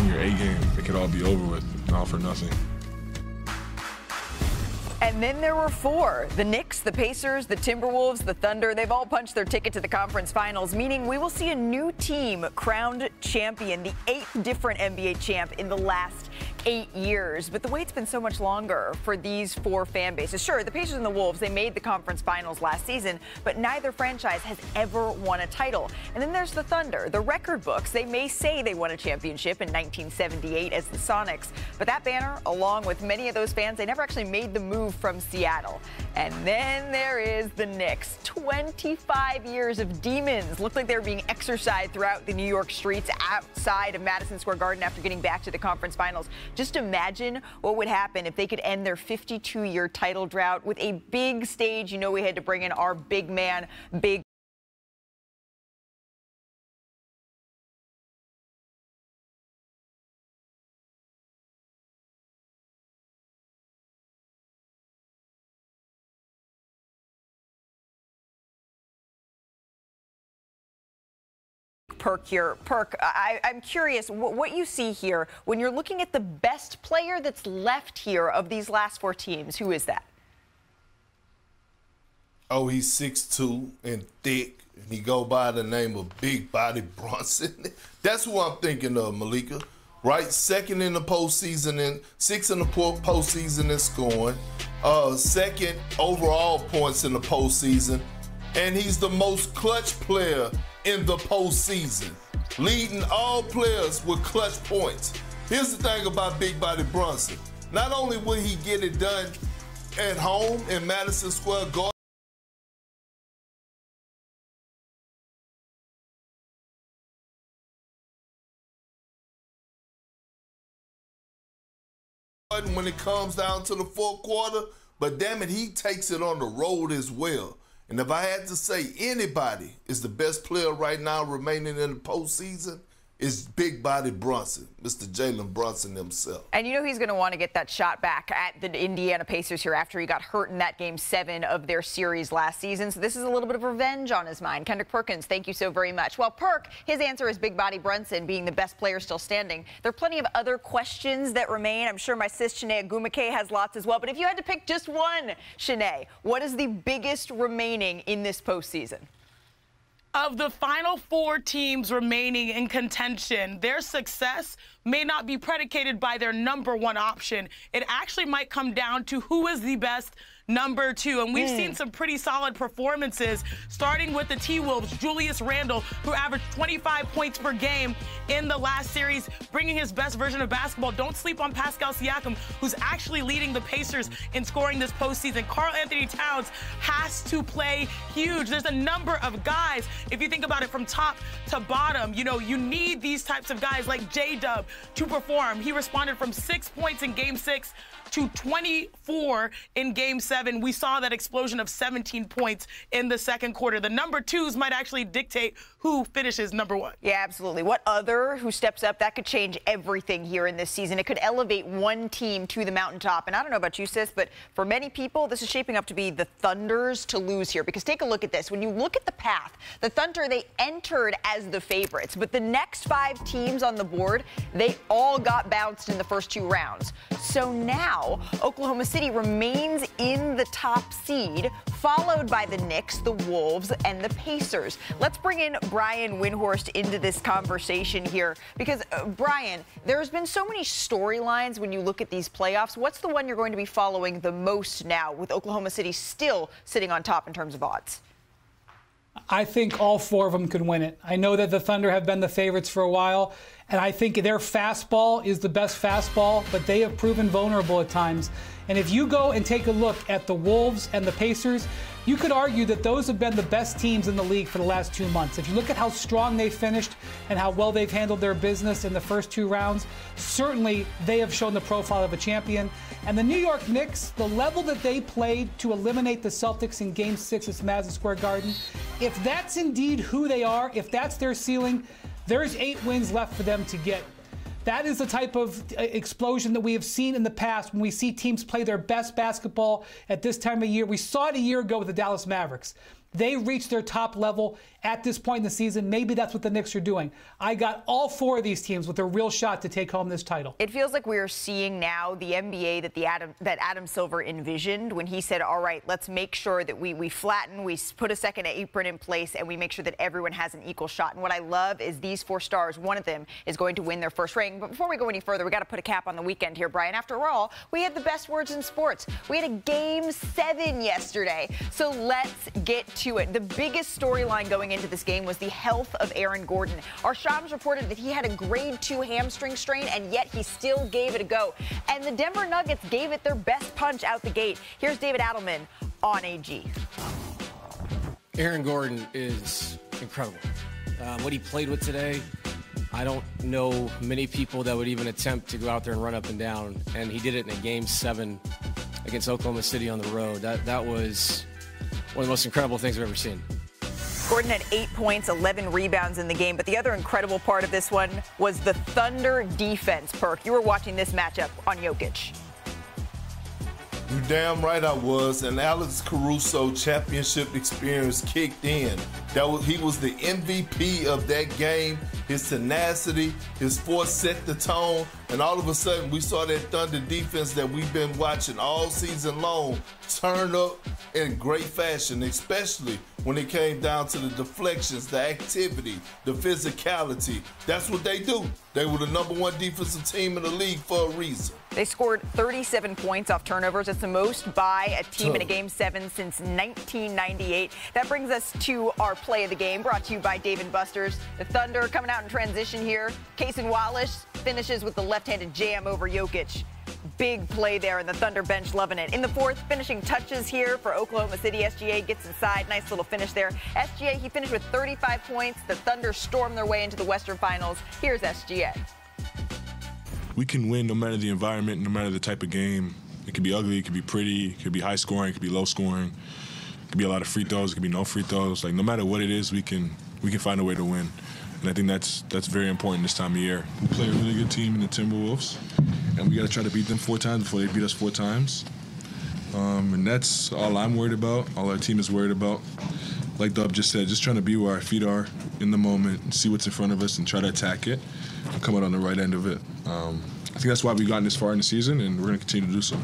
bring your A game, it could all be over with, all for nothing. And then there were four. The Knicks, the Pacers, the Timberwolves, the Thunder. They've all punched their ticket to the conference finals, meaning we will see a new team crowned champion, the 8th different NBA champ in the last 8 years. But the wait's been so much longer for these four fan bases. Sure, the Pacers and the Wolves, they made the conference finals last season, but neither franchise has ever won a title. And then there's the Thunder. The record books, they may say they won a championship in 1978 as the Sonics, but that banner, along with many of those fans, they never actually made the move from Seattle. And then there is the Knicks. 25 years of demons. Looked like they were being exercised throughout the New York streets outside of Madison Square Garden after getting back to the conference finals. Just imagine what would happen if they could end their 52-year title drought with a big stage. You know, we had to bring in our big man, big Perk here. Perk, I'm curious what you see here when you're looking at the best player that's left here of these last four teams. Who is that? Oh, he's 6'2" and thick, and he go by the name of Big Body Brunson. That's who I'm thinking of, Malika. Right, second in the postseason and sixth in the postseason in scoring, second overall points in the postseason, and he's the most clutch player in the postseason, leading all players with clutch points. Here's the thing about Big Body Brunson. Not only will he get it done at home in Madison Square Garden, when it comes down to the fourth quarter, but damn it, he takes it on the road as well. And if I had to say anybody is the best player right now remaining in the postseason, it's Big Body Brunson, Mr. Jalen Brunson himself. And you know he's going to want to get that shot back at the Indiana Pacers here after he got hurt in that Game 7 of their series last season. So this is a little bit of revenge on his mind. Kendrick Perkins, thank you so very much. Well, Perk, his answer is Big Body Brunson being the best player still standing. There are plenty of other questions that remain. I'm sure my sis Shanae Agumake has lots as well. But if you had to pick just one, Shanae, what is the biggest remaining in this postseason? Of the final four teams remaining in contention, their success may not be predicated by their number one option. It actually might come down to who is the best number two. And we've seen some pretty solid performances, starting with the T-Wolves, Julius Randle, who averaged 25 points per game in the last series, bringing his best version of basketball. Don't sleep on Pascal Siakam, who's actually leading the Pacers in scoring this postseason. Karl Anthony Towns has to play huge. There's a number of guys, if you think about it from top to bottom, you know, you need these types of guys like J-Dub to perform. He responded from 6 points in Game 6 to 24 in Game 7. We saw that explosion of 17 points in the second quarter. The number twos might actually dictate who finishes number one. Yeah, absolutely. What other who steps up? That could change everything here in this season. It could elevate one team to the mountaintop. And I don't know about you, sis, but for many people, this is shaping up to be the Thunder's to lose here. Because take a look at this. When you look at the path, the Thunder, they entered as the favorites. But the next 5 teams on the board, they all got bounced in the first 2 rounds. So now Oklahoma City remains in the top seed, followed by the Knicks, the Wolves, and the Pacers. Let's bring in Brian Windhorst into this conversation here because, Brian, there's been so many storylines when you look at these playoffs. What's the one you're going to be following the most now with Oklahoma City still sitting on top in terms of odds? I think all 4 of them could win it. I know that the Thunder have been the favorites for a while, and I think their fastball is the best fastball, but they have proven vulnerable at times. And if you go and take a look at the Wolves and the Pacers, you could argue that those have been the best teams in the league for the last 2 months. If you look at how strong they finished and how well they've handled their business in the first 2 rounds, certainly they have shown the profile of a champion. And the New York Knicks, the level that they played to eliminate the Celtics in Game 6 at Madison Square Garden, if that's indeed who they are, if that's their ceiling, there's 8 wins left for them to get. That is the type of explosion that we have seen in the past when we see teams play their best basketball at this time of year. We saw it a year ago with the Dallas Mavericks. they reach their top level at this point in the season, maybe that's what the Knicks are doing. I got all 4 of these teams with a real shot to take home this title. It feels like we are seeing now the NBA that Adam Silver envisioned when he said, all right, let's make sure that we flatten, we put a second apron in place, and we make sure that everyone has an equal shot. And what I love is these 4 stars, one of them is going to win their first ring. But before we go any further, we got to put a cap on the weekend here, Brian. After all, we had the best words in sports. We had a Game 7 yesterday. So let's get to it. The biggest storyline going into this game was the health of Aaron Gordon. Our Shams reported that he had a grade 2 hamstring strain, and yet he still gave it a go. And the Denver Nuggets gave it their best punch out the gate. Here's David Adelman on AG. Aaron Gordon is incredible. What he played with today, I don't know many people that would even attempt to go out there and run up and down, and he did it in a Game 7 against Oklahoma City on the road. That was one of the most incredible things I've ever seen. Gordon had 8 points, 11 rebounds in the game, but the other incredible part of this one was the Thunder defense. Perk, you were watching this matchup on Jokic. You damn right I was, and Alex Caruso championship experience kicked in. He was the MVP of that game. His tenacity, his force set the tone, and all of a sudden we saw that Thunder defense that we've been watching all season long turn up in great fashion, especially when it came down to the deflections, the activity, the physicality. That's what they do. They were the #1 defensive team in the league for a reason. They scored 37 points off turnovers. It's the most by a team in a Game 7 since 1998. That brings us to our play of the game, brought to you by Dave & Buster's. The Thunder coming out in transition here. Cason Wallace finishes with the left-handed jam over Jokic. Big play there, and the Thunder bench loving it. In the 4th, finishing touches here for Oklahoma City. SGA gets inside. Nice little finish there. SGA, he finished with 35 points. The Thunder stormed their way into the Western Finals. Here's SGA. We can win no matter the environment, no matter the type of game. It could be ugly, it could be pretty, it could be high scoring, it could be low scoring. It could be a lot of free throws, it could be no free throws. Like, no matter what it is, we can find a way to win. And I think that's very important this time of year. We play a really good team in the Timberwolves, and we got to try to beat them 4 times before they beat us 4 times. And that's all I'm worried about, all our team is worried about. Like Dub just said, just trying to be where our feet are in the moment and see what's in front of us and try to attack it and come out on the right end of it. I think that's why we've gotten this far in the season, and we're going to continue to do so.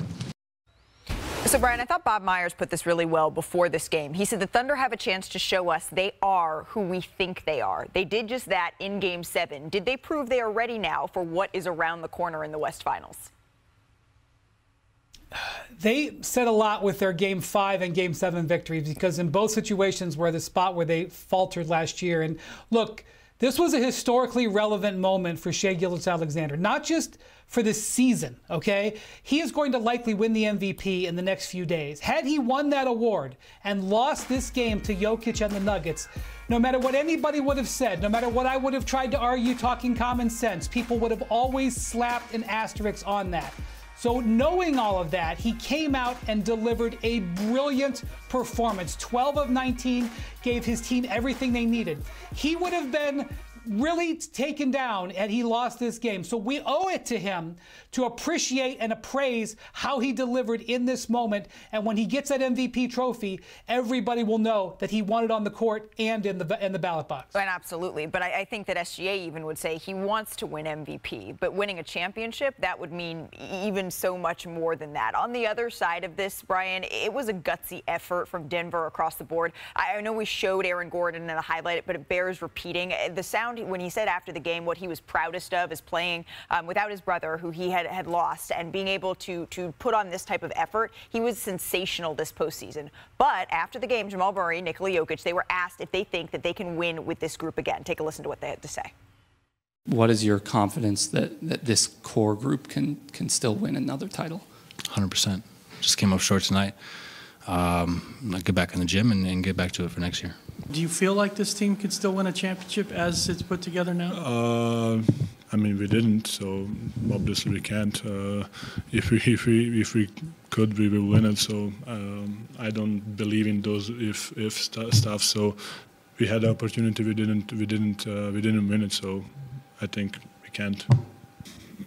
So, Brian, I thought Bob Myers put this really well before this game. He said the Thunder have a chance to show us they are who we think they are. They did just that in Game 7. Did they prove they are ready now for what is around the corner in the West Finals? They said a lot with their Game 5 and Game 7 victories, because in both situations were the spot where they faltered last year. And look, this was a historically relevant moment for Shai Gilgeous-Alexander, not just for this season, okay? He is going to likely win the MVP in the next few days. Had he won that award and lost this game to Jokic and the Nuggets, no matter what anybody would have said, no matter what I would have tried to argue talking common sense, people would have always slapped an asterisk on that. So knowing all of that, he came out and delivered a brilliant performance. 12 of 19, gave his team everything they needed. He would have been really taken down had he lost this game. So we owe it to him to appreciate and appraise how he delivered in this moment. And when he gets that MVP trophy, everybody will know that he won it on the court and in the ballot box. And absolutely. But I think that SGA even would say he wants to win MVP. But winning a championship, that would mean even so much more than that. On the other side of this, Brian, it was a gutsy effort from Denver across the board. I know we showed Aaron Gordon in the highlight, but it bears repeating. The sound when he said after the game what he was proudest of is playing without his brother, who he had lost, and being able to put on this type of effort. He was sensational this postseason. But after the game, Jamal Murray, Nikola Jokic, they were asked if they think that they can win with this group again. Take a listen to what they had to say. What is your confidence that this core group can still win another title? 100%. Just came up short tonight. I'll get back in the gym and get back to it for next year. Do you feel like this team could still win a championship as it's put together now? I mean, we didn't, so obviously we can't. If we could, we will win it. So I don't believe in those if stuff. So we had the opportunity, we didn't win it. So I think we can't.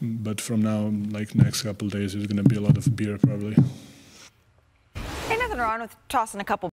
But from now, like next couple of days, there's going to be a lot of beer probably. Hey, nothing wrong with tossing a couple